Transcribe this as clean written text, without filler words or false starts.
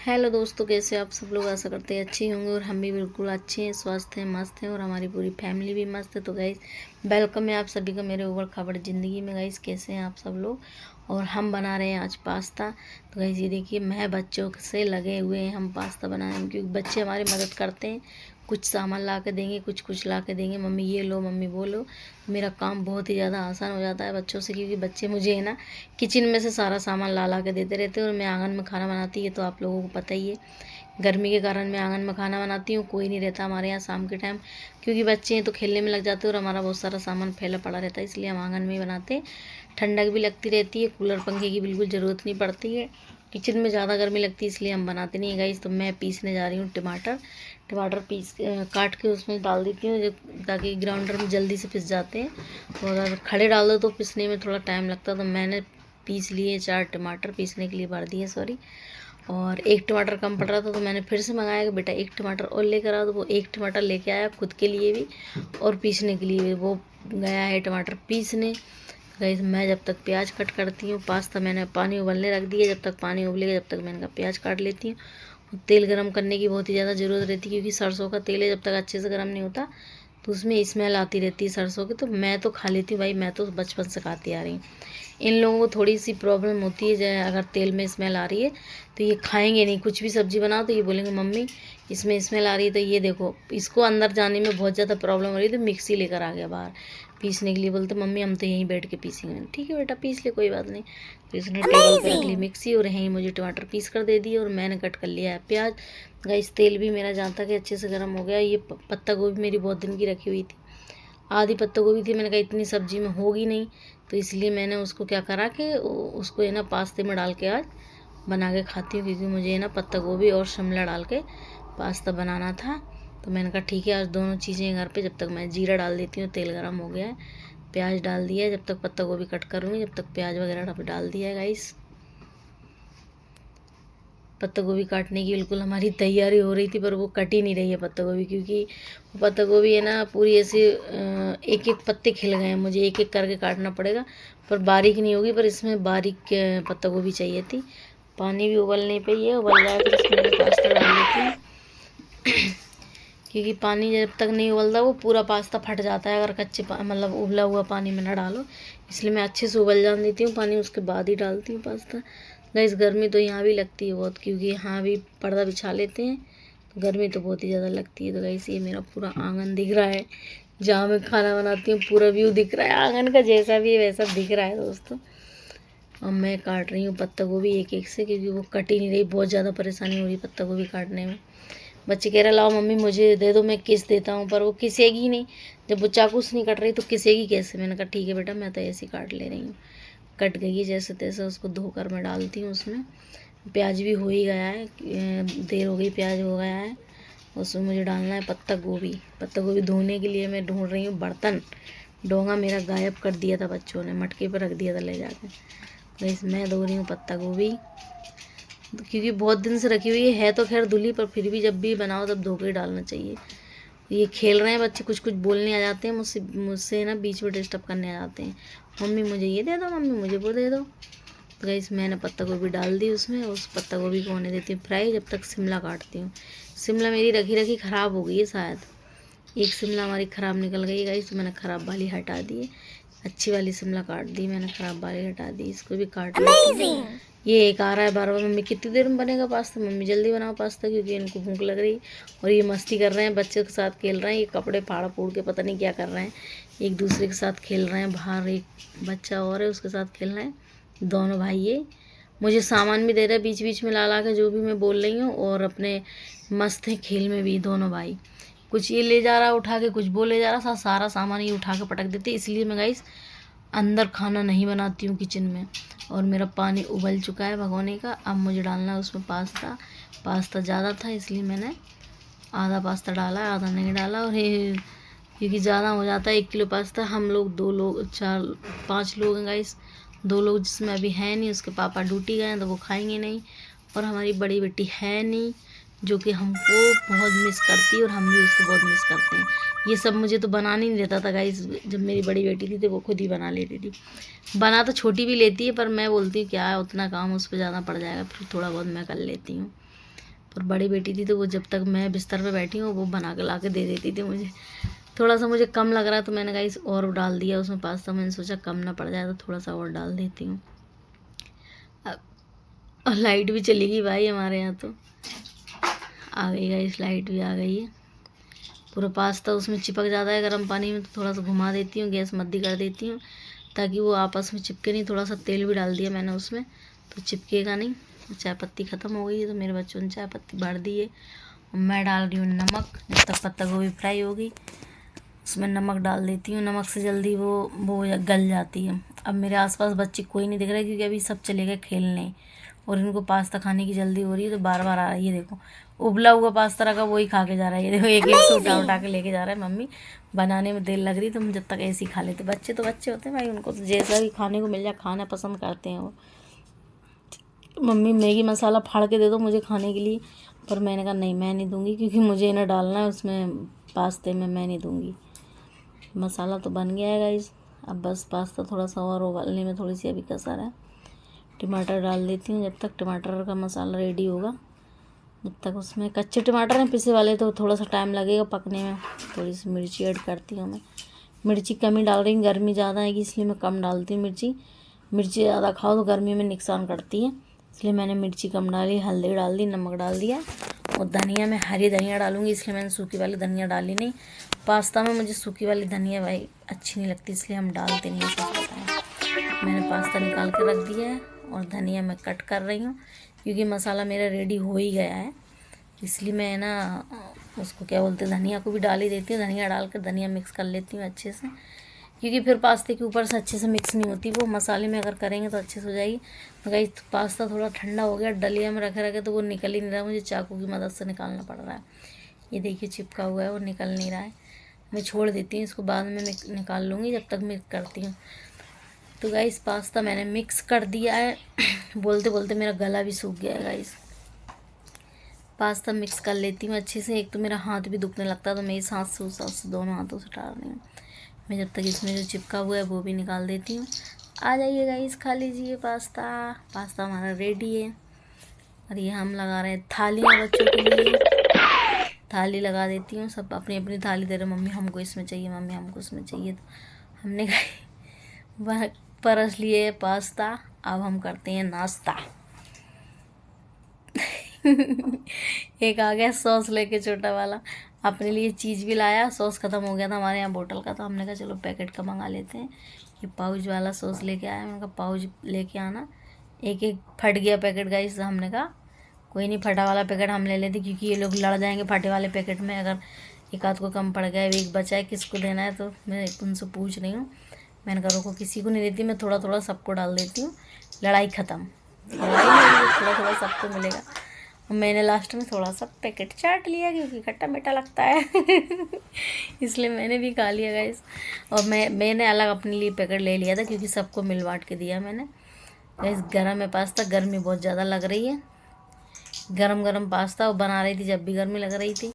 Hello दोस्तों, कैसे आप सब लोग? आशा करते हैं अच्छे होंगे और हम भी बिल्कुल अच्छे हैं, स्वस्थ हैं, मस्त हैं और हमारी पूरी फैमिली भी मस्त है। तो गाइस, वेलकम है आप सभी का मेरे ऊबड़ खाबड़ ज़िंदगी में। गाइस, कैसे हैं आप सब लोग? और हम बना रहे हैं आज पास्ता। तो गाइस, ये देखिए, मैं बच्चों से लगे हुए हैं हम पास्ता बनाने में, क्योंकि बच्चे हमारी मदद करते हैं। कुछ सामान ला के देंगे, कुछ ला के देंगे, मम्मी ये लो, मम्मी वो लो। मेरा काम बहुत ही ज़्यादा आसान हो जाता है बच्चों से, क्योंकि बच्चे मुझे है ना किचन में से सारा सामान ला के देते रहते हैं। और मैं आंगन में खाना बनाती है, तो आप लोगों को पता ही है, गर्मी के कारण मैं आंगन में खाना बनाती हूँ। कोई नहीं रहता हमारे यहाँ शाम के टाइम, क्योंकि बच्चे हैं तो खेलने में लग जाते हैं और हमारा बहुत सारा सामान फैला पड़ा रहता है, इसलिए हम आंगन में ही बनाते हैं। ठंडक भी लगती रहती है, कूलर पंखे की बिल्कुल ज़रूरत नहीं पड़ती है। किचन में ज़्यादा गर्मी लगती है, इसलिए हम बनाते नहीं है गाइस। तो मैं पीसने जा रही हूँ टमाटर। टमाटर पीस काट के उसमें डाल देती हूँ, ताकि ग्राउंडर में जल्दी से पिस जाते हैं। तो अगर खड़े डाल दो तो पिसने में थोड़ा टाइम लगता है। तो मैंने पीस लिए 4 टमाटर, पीसने के लिए भर दिए, सॉरी। और एक टमाटर कम पड़ रहा था, तो मैंने फिर से मंगाया कि बेटा एक टमाटर और लेकर आओ। तो वो एक टमाटर लेके आया, खुद के लिए भी और पीसने के लिए भी। वो गया है टमाटर पीसने। गाइस, मैं जब तक प्याज कट करती हूँ, पास्ता मैंने पानी उबलने रख दिया। जब तक पानी उबलेगा, जब तक मैंने कहा प्याज काट लेती हूँ। तेल गरम करने की बहुत ही ज़्यादा ज़रूरत रहती है, क्योंकि सरसों का तेल है, जब तक अच्छे से गरम नहीं होता तो उसमें स्मेल आती रहती है सरसों की। तो मैं तो खा लेती हूँ भाई, मैं तो बचपन से खाती आ रही हूँ। इन लोगों को थोड़ी सी प्रॉब्लम होती है, जैसे अगर तेल में स्मेल आ रही है तो ये खाएंगे नहीं। कुछ भी सब्जी बनाओ तो ये बोलेंगे मम्मी इसमें स्मेल आ रही है। तो ये देखो, इसको अंदर जाने में बहुत ज़्यादा प्रॉब्लम हो रही है, तो मिक्सी लेकर आ गया बाहर पीसने के लिए। बोलते मम्मी हम तो यहीं बैठ के पीसेंगे। ठीक है बेटा, पीस ले, कोई बात नहीं। तो इसने टेबल पर रख ली मिक्सी और यहीं मुझे टमाटर पीस कर दे दिए, और मैंने कट कर लिया है प्याज। गाइस, तेल भी मेरा जहाँ तक अच्छे से गर्म हो गया। ये पत्ता गोभी मेरी बहुत दिन की रखी हुई थी, आधी पत्ता गोभी थी। मैंने कहा इतनी सब्जी में होगी नहीं, तो इसलिए मैंने उसको क्या करा कि उसको है ना पास्ते में डाल के आज बना के खाती हूँ, क्योंकि मुझे है ना पत्ता गोभी और शिमला डाल के पास्ता बनाना था। तो मैंने कहा ठीक है, आज दोनों चीज़ें घर पे। जब तक मैं जीरा डाल देती हूँ, तेल गर्म हो गया है, प्याज डाल दिया है। जब तक पत्ता गोभी कट करूँगी, जब तक प्याज वगैरह डाल दिया है गाइस। पत्ता गोभी काटने की बिल्कुल हमारी तैयारी हो रही थी, पर वो कट ही नहीं रही है पत्ता गोभी, क्योंकि वो पत्ता गोभी है ना पूरी ऐसे एक एक पत्ते खिल गए हैं, मुझे एक एक करके काटना पड़ेगा। पर बारीक नहीं होगी, पर इसमें बारीक पत्ता गोभी चाहिए थी। पानी भी उबल नहीं पाई है, उबल जाए फिर इसमें पास्ता डाल देती हूँ। क्योंकि पानी जब तक नहीं उबलता वो पूरा पास्ता फट जाता है, अगर कच्चे मतलब उबला हुआ पानी में ना डालो। इसलिए मैं अच्छे से उबल जाने देती हूँ पानी, उसके बाद ही डालती हूँ पास्ता। गाइस, गर्मी तो यहाँ भी लगती है बहुत, क्योंकि यहाँ भी पर्दा बिछा लेते हैं, तो गर्मी तो बहुत ही ज़्यादा लगती है। तो गाइस, ये मेरा पूरा आंगन दिख रहा है, जहाँ मैं खाना बनाती हूँ पूरा व्यू दिख रहा है आंगन का, जैसा भी है वैसा दिख रहा है दोस्तों। और मैं काट रही हूँ पत्ता गोभी एक एक से, क्योंकि वो कट ही नहीं रही, बहुत ज़्यादा परेशानी हो रही पत्ता गोभी काटने में। बच्चे कह रहे लाओ मम्मी मुझे दे दो, मैं किस देता हूँ, पर वो किसेगी नहीं। जब वो चाकू से नहीं कट रही तो किसेगी कैसे? मैंने कहा ठीक है बेटा, मैं तो ऐसे ही काट ले रही हूँ। कट गई है जैसे तैसे, उसको धोकर मैं डालती हूँ उसमें। प्याज भी हो ही गया है, देर हो गई, प्याज हो गया है। उसमें मुझे डालना है पत्ता गोभी। पत्ता गोभी धोने के लिए मैं ढूंढ रही हूँ बर्तन। डोंगा मेरा गायब कर दिया था बच्चों ने, मटके पर रख दिया था ले जाकर। तो इसमें धो रही हूँ पत्ता गोभी, क्योंकि बहुत दिन से रखी हुई है तो खैर धुली, पर फिर भी जब भी बनाओ तब धो के डालना चाहिए। ये खेल रहे हैं बच्चे, कुछ कुछ बोलने आ जाते हैं मुझसे मुझसे ना बीच में डिस्टर्ब करने आ जाते हैं। मम्मी मुझे ये दे दो, मम्मी मुझे वो दे दो। तो गाइस, मैंने पत्ता गोभी डाल दी उसमें, उस पत्ता गोभी को होने देती हूँ फ्राई, जब तक शिमला काटती हूँ। शिमला मेरी रखी रखी ख़राब हो गई है शायद, एक शिमला हमारी ख़राब निकल गई गाइस, तो मैंने ख़राब वाली हटा दी है। अच्छी वाली शिमला काट दी मैंने, ख़राब वाली हटा दी। इसको भी काट लेती हूँ। ये एक आ रहा है बार बार, मम्मी कितनी देर में बनेगा पास्ता, मम्मी जल्दी बनाओ पास्ता, क्योंकि इनको भूख लग रही। और ये मस्ती कर रहे हैं, बच्चों के साथ खेल रहे हैं, ये कपड़े फाड़ फूड़ के पता नहीं क्या कर रहे हैं, एक दूसरे के साथ खेल रहे हैं। बाहर एक बच्चा और है, उसके साथ खेल रहे हैं दोनों भाई। ये मुझे सामान भी दे रहे हैं बीच बीच में ला ला के, जो भी मैं बोल रही हूँ, और अपने मस्त हैं खेल में भी दोनों भाई। कुछ ये ले जा रहा उठा के, कुछ वो ले जा रहा, सारा सामान ये उठा के पटक देते। इसलिए मैं गाइस अंदर खाना नहीं बनाती हूँ किचन में। और मेरा पानी उबल चुका है भगोने का, अब मुझे डालना है उसमें पास्ता। पास्ता ज़्यादा था इसलिए मैंने आधा पास्ता डाला, आधा नहीं डाला। और ये क्योंकि ज़्यादा हो जाता है 1 किलो पास्ता, हम लोग 2 लोग 4 5 लोग हैं गाइस। 2 लोग जिसमें अभी है नहीं, उसके पापा ड्यूटी गए हैं तो वो खाएंगे नहीं, और हमारी बड़ी बेटी है नहीं, जो कि हमको बहुत मिस करती है और हम भी उसको बहुत मिस करते हैं। ये सब मुझे तो बनाने नहीं देता था गाइस। जब मेरी बड़ी बेटी थी तो वो खुद ही बना लेती थी। बना तो छोटी भी लेती है, पर मैं बोलती हूँ क्या है, उतना काम उस पर ज़्यादा पड़ जाएगा, फिर थोड़ा बहुत मैं कर लेती हूँ। पर बड़ी बेटी थी तो वो जब तक मैं बिस्तर पे बैठी हूँ वो बना के ला के दे देती थी मुझे। थोड़ा सा मुझे कम लग रहा है तो मैंने गाइस और डाल दिया उसमें पास्ता। मैंने सोचा कम ना पड़ जाए तो थोड़ा सा और डाल देती हूँ। और लाइट भी चली गई भाई हमारे यहाँ, तो आ गई गाइस, लाइट भी आ गई है। पूरा पास्ता उसमें चिपक जाता है गर्म पानी में, तो थोड़ा सा घुमा देती हूँ, गैस मद्दी कर देती हूँ ताकि वो आपस में चिपके नहीं। थोड़ा सा तेल भी डाल दिया मैंने उसमें तो चिपकेगा नहीं। चाय पत्ती ख़त्म हो गई है तो मेरे बच्चों ने चाय पत्ती भर दी है। और मैं डाल रही हूँ नमक। जब तक पत्ता गोभी फ्राई होगी उसमें नमक डाल देती हूँ। नमक से जल्दी वो गल जाती है। अब मेरे आसपास बच्चे कोई नहीं दिख रहा है क्योंकि अभी सब चले गए खेलने और इनको पास्ता खाने की जल्दी हो रही है, तो बार बार आ रही है। देखो उबला हुआ पास्ता रखा वही खा के जा रहा है। ये देखो एक एक से उठा के लेके जा रहा है। मम्मी बनाने में देर लग रही, तुम जब तक ऐसे ही खा लेते। बच्चे तो बच्चे होते हैं भाई, उनको तो जैसा भी खाने को मिल जाए खाना पसंद करते हैं वो। मम्मी मैगी मसाला फाड़ के दे दो मुझे खाने के लिए, पर मैंने कहा नहीं, मैं नहीं दूंगी क्योंकि मुझे इन्हें डालना है उसमें पास्ते में, मैं नहीं दूंगी। मसाला तो बन गया है गाइस। अब बस पास्ता थोड़ा सा और उबालने में थोड़ी सी अभी कसर है। टमाटर डाल देती हूँ। जब तक टमाटर का मसाला रेडी होगा, जब तक उसमें कच्चे टमाटर हैं पिसे वाले तो थोड़ा सा टाइम लगेगा पकने में। थोड़ी सी मिर्ची ऐड करती हूँ मैं। मिर्ची कम ही डाल रही हूँ, गर्मी ज़्यादा है इसलिए मैं कम डालती हूँ मिर्ची। मिर्ची ज़्यादा खाओ तो गर्मी में नुकसान करती है, इसलिए मैंने मिर्ची कम डाली। हल्दी डाल दी, नमक डाल दिया। और धनिया में हरी धनिया डालूंगी, इसलिए मैंने सूखी वाली धनिया डाली नहीं। पास्ता में मुझे सूखी वाली धनिया भाई अच्छी नहीं लगती, इसलिए हम डालते नहीं हैं, सच बताएं। मैंने पास्ता निकाल के रख दिया है और धनिया मैं कट कर रही हूँ क्योंकि मसाला मेरा रेडी हो ही गया है। इसलिए मैं ना उसको क्या बोलते हैं, धनिया को भी डाल ही देती हूँ। धनिया डाल कर धनिया मिक्स कर लेती हूँ अच्छे से, क्योंकि फिर पास्ते के ऊपर से अच्छे से मिक्स नहीं होती वो। मसाले में अगर करेंगे तो अच्छे से हो जाएगी। तो गाइस पास्ता थोड़ा ठंडा हो गया, डलिया में रखे रखे तो वो निकल ही नहीं रहा, मुझे चाकू की मदद से निकालना पड़ रहा है। ये देखिए चिपका हुआ है, वो निकल नहीं रहा है। मैं छोड़ देती हूँ इसको, बाद में निकाल लूँगी, जब तक मिक्स करती हूँ। तो गाइस पास्ता मैंने मिक्स कर दिया है। बोलते बोलते मेरा गला भी सूख गया है गाइस। पास्ता मिक्स कर लेती हूँ अच्छे से। एक तो मेरा हाथ भी दुखने लगता है तो मैं इस हाथ से उस हाथ से दोनों हाथों से डाल रही हूँ। मैं जब तक इसमें जो चिपका हुआ है वो भी निकाल देती हूँ। आ जाइए गाइस, खा लीजिए पास्ता। पास्ता हमारा रेडी है। और ये हम लगा रहे हैं थालियाँ बच्चों के लिए। थाली लगा देती हूँ, सब अपनी अपनी थाली दे रहे, मम्मी हमको इसमें चाहिए, मम्मी हमको इसमें चाहिए। तो हमने परस लिए पास्ता। अब हम करते हैं नाश्ता। एक आ गया सॉस लेके छोटा वाला, अपने लिए चीज़ भी लाया। सॉस ख़त्म हो गया था हमारे यहाँ बोतल का, तो हमने कहा चलो पैकेट का मंगा लेते हैं। ये पाउच वाला सॉस लेके आया। मैंने कहा पाउच लेके आना। एक एक फट गया पैकेट गाइस। हमने कहा कोई नहीं, फटा वाला पैकेट हम ले लेते क्योंकि ये लोग लड़ जाएंगे फटे वाले पैकेट में। अगर एक आध को कम पड़ गया, एक बचा है, किसको देना है, तो मैं उनसे पूछ रही हूँ। मैंने कहा रुको किसी को नहीं देती, मैं थोड़ा थोड़ा सबको डाल देती हूँ। लड़ाई ख़त्म। लड़ाई थोड़ा थोड़ा सबको मिलेगा। और मैंने लास्ट में थोड़ा सा पैकेट चाट लिया क्योंकि खट्टा मीठा लगता है। इसलिए मैंने भी खा लिया गाइस। और मैंने अलग अपने लिए पैकेट ले लिया था क्योंकि सबको मिल बांट के दिया मैंने। गाइस गरम है पास्ता, गर्मी बहुत ज़्यादा लग रही है। गरम गरम पास्ता बना रही थी जब भी गर्मी लग रही थी।